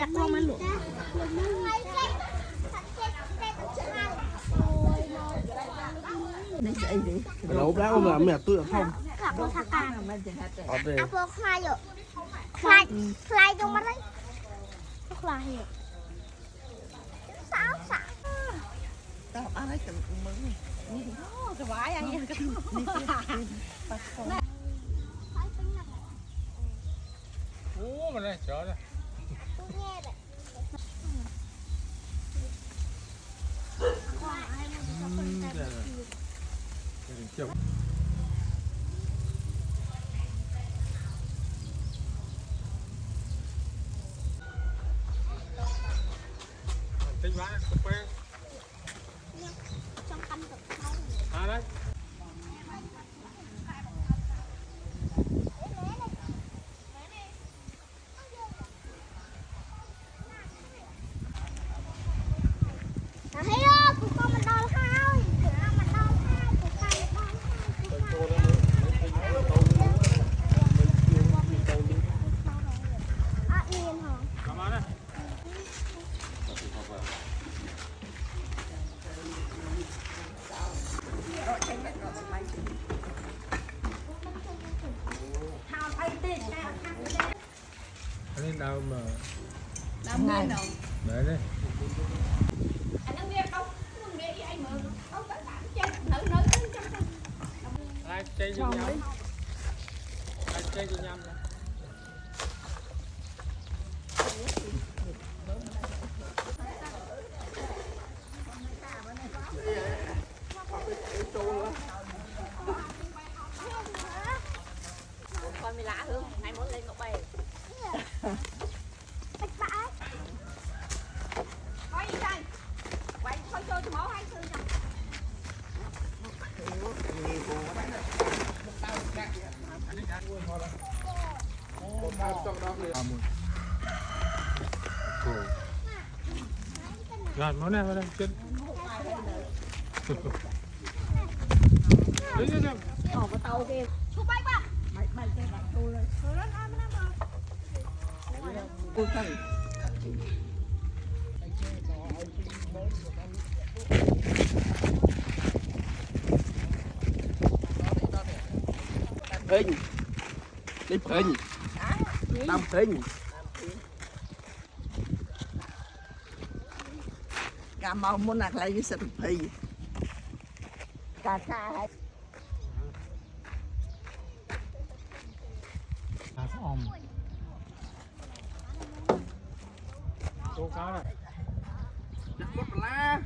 อยากลองมันหรอLẩu đá không làm mẹ tôi là không. Gặp một thằng càng Ở đây. Áp vô khai rồi Khai Khai trong mắt đấy Khai rồi Sao sao Tao ăn hết từng mứng cái vải ăn nha Ủa mà đây chở đây. Nghe đấy Tính bán cà phê. Trong căn cực khai À đấy. Thấy không? Của con mình đo hai Của con mình đo hai Của con mình đo hai yên hả? Cảm ơn đấy. Anh đi đâu mà Đau ngay đâu để đây. anh đang nghe đâu không nghe với anh mà không có tạm chơi nữ Ai chơi với nhau? Ai chơi với nhau? con mới lạ hương ngày muốn lên một bè Bạch bãi thôi đi đây quay thôi cho máu hai sư nha Rồi món này vào đây chân. Đấy chứ. ở cái tàu kia chú bay qua mày cái mặt tôi lên rồi nó ăn nó Ôi thằng. Phênh. Đi phênh. Tam phênh. Cà mau muốn nạc lại với sợi phì cà xa hay À ôm. Tô cá này. Chắc bút lá.